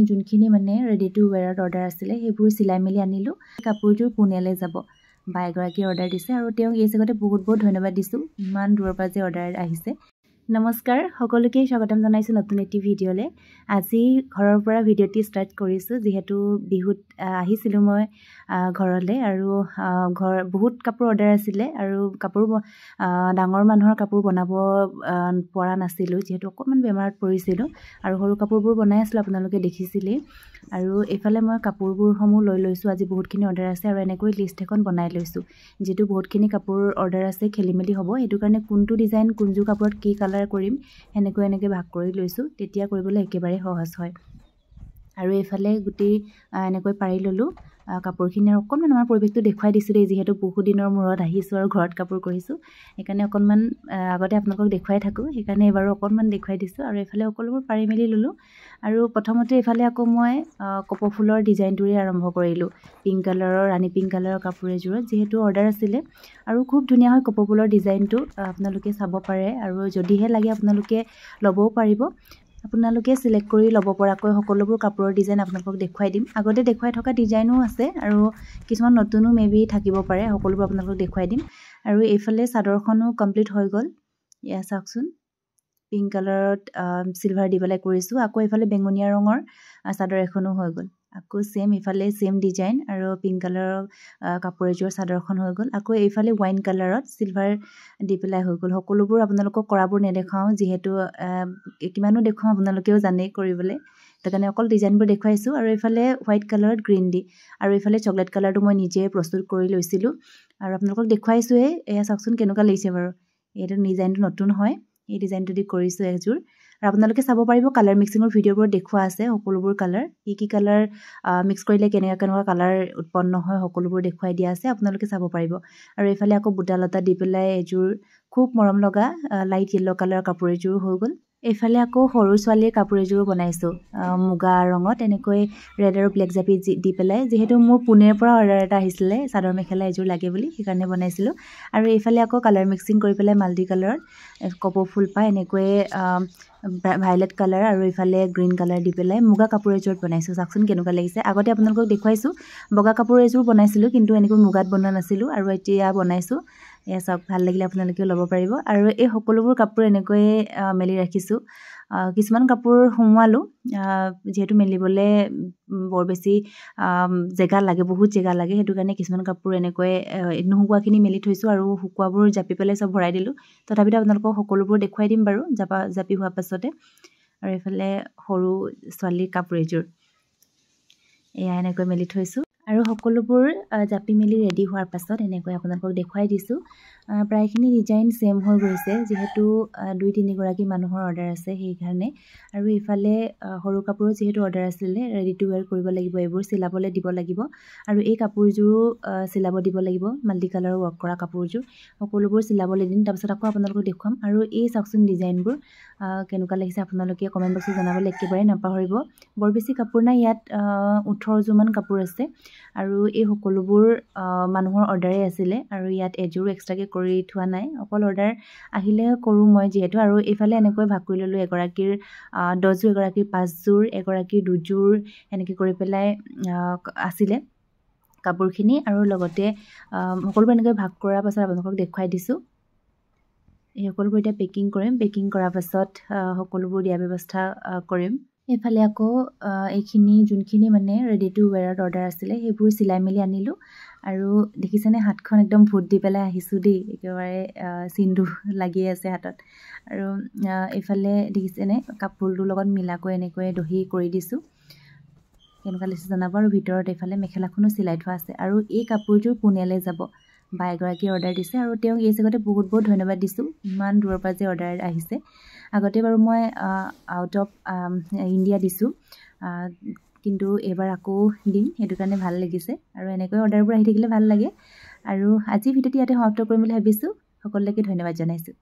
যোনখিনি মানে ready to ৱেৰত order আছিলে সেইবোৰ চিলাই মেলি আনিলোঁ। কাপোৰযোৰ পুনেলৈ যাব বা এগৰাকী অৰ্ডাৰ দিছে আৰু তেওঁক এই জেগাতে বহুত বহুত ধন্যবাদ দিছোঁ, ইমান দূৰৰ পৰা যে অৰ্ডাৰ আহিছে। নমস্কাৰ, সকলোকে স্বাগতম জনাইছোঁ নতুন এটি ভিডিঅ'লৈ। আজি ঘৰৰ পৰা ভিডিঅ'টি ষ্টাৰ্ট কৰিছোঁ, যিহেতু বিহুত আহিছিলোঁ মই ঘৰলৈ আৰু বহুত কাপোৰ অৰ্ডাৰ আছিলে আৰু কাপোৰ ডাঙৰ মানুহৰ কাপোৰ বনাব পৰা নাছিলোঁ, যিহেতু অকণমান বেমাৰত পৰিছিলোঁ আৰু সৰু কাপোৰবোৰ বনাই আছিলোঁ, আপোনালোকে দেখিছিলেই। আৰু এইফালে মই কাপোৰবোৰসমূহ লৈ লৈছোঁ। আজি বহুতখিনি অৰ্ডাৰ আছে আৰু এনেকৈ লিষ্ট এখন বনাই লৈছোঁ, যিহেতু বহুতখিনি কাপোৰ অৰ্ডাৰ আছে, খেলি মেলি হ'ব, সেইটো কাৰণে কোনটো ডিজাইন কোনযোৰ কাপোৰত কি কালাৰ কৰিম এনেকৈ ভাগ কৰি লৈছোঁ, তেতিয়া কৰিবলৈ একেবাৰে সহজ হয়। আৰু এইফালে গোটেই এনেকৈ পাৰি ল'লোঁ কাপোৰখিনি। আৰু অকণমান আমাৰ পৰিৱেশটো দেখুৱাই দিছোঁ দেই, যিহেতু বহুদিনৰ মূৰত আহিছোঁ আৰু ঘৰত কাপোৰ কৰিছোঁ, সেইকাৰণে অকণমান আগতে আপোনালোকক দেখুৱাই থাকোঁ, সেইকাৰণে এইবাৰো অকণমান দেখুৱাই দিছোঁ। আৰু এইফালে সকলোবোৰ পাৰি মেলি ল'লোঁ। আৰু প্ৰথমতে এইফালে আকৌ মই কপৌ ফুলৰ ডিজাইনটোৰে আৰম্ভ কৰিলোঁ, পিংক কালাৰৰ, ৰাণী পিংক কালাৰৰ কাপোৰ এযোৰত, যিহেতু অৰ্ডাৰ আছিলে। আৰু খুব ধুনীয়া হয় কপৌ ফুলৰ ডিজাইনটো, আপোনালোকে চাব পাৰে আৰু যদিহে লাগে আপোনালোকে ল'বও পাৰিব। আপোনালোকে চিলেক্ট কৰি ল'ব পৰাকৈ সকলোবোৰ কাপোৰৰ ডিজাইন আপোনালোকক দেখুৱাই দিম। আগতে দেখুৱাই থকা ডিজাইনো আছে আৰু কিছুমান নতুনো মেবি থাকিব পাৰে, সকলোবোৰ আপোনালোকক দেখুৱাই দিম। আৰু এইফালে চাদৰখনো কমপ্লিট হৈ গ'ল, এয়া চাওকচোন, পিংক কালাৰত চিলভাৰ দি পেলাই কৰিছোঁ। আকৌ এইফালে বেঙুনীয়া ৰঙৰ চাদৰ এখনো হৈ গ'ল, আকৌ ইফালে ছেম ডিজাইন আৰু পিংক কালাৰৰ কাপোৰ এযোৰ চাদৰখন হৈ গ'ল। আকৌ এইফালে ৱাইন কালাৰত চিলভাৰ দি পেলাই হৈ গ'ল। সকলোবোৰ আপোনালোকক কৰাবোৰ নেদেখাওঁ, যিহেতু কিমানো দেখুৱাওঁ আপোনালোকেও জানেই কৰিবলৈ, সেইটো কাৰণে অকল ডিজাইনবোৰ দেখুৱাইছোঁ। আৰু এইফালে হোৱাইট কালাৰত গ্ৰীণ দি আৰু এইফালে চকলেট কালাৰটো মই নিজে প্ৰস্তুত কৰি লৈছিলোঁ আৰু আপোনালোকক দেখুৱাইছোঁৱেই। এয়া চাওকচোন কেনেকুৱা লাগিছে বাৰু, এইটো ডিজাইনটো নতুন হয়, এই ডিজাইনটো দি কৰিছোঁ এযোৰ। আৰু আপোনালোকে চাব পাৰিব, কালাৰ মিক্সিঙৰ ভিডিঅ'বোৰত দেখুওৱা আছে সকলোবোৰ কালাৰ, কি কালাৰ মিক্স কৰিলে কেনেকুৱা কালাৰ উৎপন্ন হয়, সকলোবোৰ দেখুৱাই দিয়া আছে, আপোনালোকে চাব পাৰিব। আৰু এইফালে আকৌ বুটা লতা দি পেলাই এযোৰ খুব মৰম লগা লাইট য়েল্ল' কালাৰৰ কাপোৰ এযোৰ হৈ গ'ল। এইফালে আকৌ সৰু ছোৱালীৰ কাপোৰ এযোৰো বনাইছোঁ মুগা ৰঙত, এনেকৈ ৰেড আৰু ব্লেক জাপি দি পেলাই, যিহেতু মোৰ পুনেৰ পৰা অৰ্ডাৰ এটা আহিছিলে চাদৰ মেখেলা এযোৰ লাগে বুলি, সেইকাৰণে বনাইছিলোঁ। আৰু এইফালে আকৌ কালাৰ মিক্সিং কৰি পেলাই মাল্টি কালাৰত কপৌ ফুল পাই এনেকৈ ভাইলেট কালাৰ আৰু এইফালে গ্ৰীণ কালাৰ দি পেলাই মুগা কাপোৰ এযোৰত বনাইছোঁ। চাওকচোন কেনেকুৱা লাগিছে। আগতে আপোনালোকক দেখুৱাইছোঁ বগা কাপোৰ এযোৰ বনাইছিলোঁ, কিন্তু এনেকৈ মুগাত বনোৱা নাছিলোঁ, আৰু এতিয়া বনাইছোঁ। এয়া চাওক, ভাল লাগিলে আপোনালোকেও ল'ব পাৰিব। আৰু এই সকলোবোৰ কাপোৰ এনেকৈয়ে মেলি ৰাখিছোঁ। কিছুমান কাপোৰ সুমুৱালোঁ, যিহেতু মেলিবলৈ বৰ বেছি জেগা লাগে, বহুত জেগা লাগে, সেইটো কাৰণে কিছুমান কাপোৰ এনেকৈ নুশুকোৱাখিনি মেলি থৈছোঁ আৰু শুকোৱাবোৰ জাপি পেলাই চব ভৰাই দিলোঁ। তথাপিতো আপোনালোকক সকলোবোৰ দেখুৱাই দিম বাৰু জাপি হোৱাৰ পাছতে। আৰু এইফালে সৰু ছোৱালীৰ কাপোৰ এযোৰ, এয়া এনেকৈ মেলি থৈছোঁ। আৰু সকলোবোৰ জাপি মেলি ৰেডি হোৱাৰ পাছত এনেকৈ আপোনালোকক দেখুৱাই দিছোঁ। প্ৰায়খিনি ডিজাইন ছেম হৈ গৈছে, যিহেতু 2-3 গৰাকী মানুহৰ অৰ্ডাৰ আছে, সেইকাৰণে। আৰু ইফালে সৰু কাপোৰো যিহেতু অৰ্ডাৰ আছিলে, ৰেডি টু ৱেৰ কৰিব লাগিব, এইবোৰ চিলাবলৈ দিব লাগিব। আৰু এই কাপোৰযোৰো চিলাব দিব লাগিব, মাল্টি কালাৰৰ ৱৰ্ক কৰা কাপোৰযোৰ, সকলোবোৰ চিলাবলৈ দিম, তাৰপিছত আকৌ আপোনালোকক দেখুৱাম। আৰু এই চাওকচোন ডিজাইনবোৰ কেনেকুৱা লাগিছে, আপোনালোকে কমেণ্ট বক্সত জনাবলৈ একেবাৰে নাপাহৰিব। বৰ বেছি কাপোৰ নাই, ইয়াত 18যোৰমান কাপোৰ আছে আৰু এই সকলোবোৰ মানুহৰ অৰ্ডাৰেই আছিলে, আৰু ইয়াত এযোৰো এক্সট্ৰাকৈ কৰি থোৱা নাই, অকল অৰ্ডাৰ আহিলে কৰোঁ মই যিহেতু। আৰু এইফালে এনেকৈ ভাগ কৰি ল'লোঁ, এগৰাকীৰ 10যোৰ, এগৰাকীৰ 5যোৰ, এগৰাকীৰ 2যোৰ, এনেকৈ কৰি পেলাই আছিলে কাপোৰখিনি। আৰু লগতে সকলোবোৰ এনেকৈ ভাগ কৰাৰ পাছত আপোনালোকক দেখুৱাই দিছোঁ। এই সকলোবোৰ এতিয়া পেকিং কৰিম, পেকিং কৰাৰ পাছত সকলোবোৰ দিয়াৰ ব্যৱস্থা কৰিম। এইফালে আকৌ এইখিনি যোনখিনি মানে ৰেডি টু ৱেৰত অৰ্ডাৰ আছিলে সেইবোৰ চিলাই মেলি আনিলোঁ। আৰু দেখিছেনে, হাতখন একদম ভূত দি পেলাই আহিছোঁ দেই, একেবাৰে চিন্দুৰ লাগি আছে হাতত। আৰু এইফালে দেখিছেনে, কাপোৰটোৰ লগত মিলাকৈ এনেকৈ দহি কৰি দিছোঁ, কেনেকুৱা লাগিছে জনাব। আৰু ভিতৰত এইফালে মেখেলাখনো চিলাই থোৱা আছে। আৰু এই কাপোৰযোৰ পুনেলৈ যাব বা এগৰাকী অৰ্ডাৰ দিছে, আৰু তেওঁক এই জেগাতে বহুত বহুত ধন্যবাদ দিছোঁ, ইমান দূৰৰ পৰা যে অৰ্ডাৰ আহিছে। আগতে বাৰু মই আউট অফ ইণ্ডিয়া দিছোঁ, কিন্তু এইবাৰ আকৌ দিম, সেইটো কাৰণে ভাল লাগিছে। আৰু এনেকৈ অৰ্ডাৰবোৰ আহি থাকিলে ভাল লাগে। আৰু আজি ভিডিঅ'টো ইয়াতে সমাপ্ত কৰিম বুলি ভাবিছোঁ। সকলোকে ধন্যবাদ জনাইছোঁ।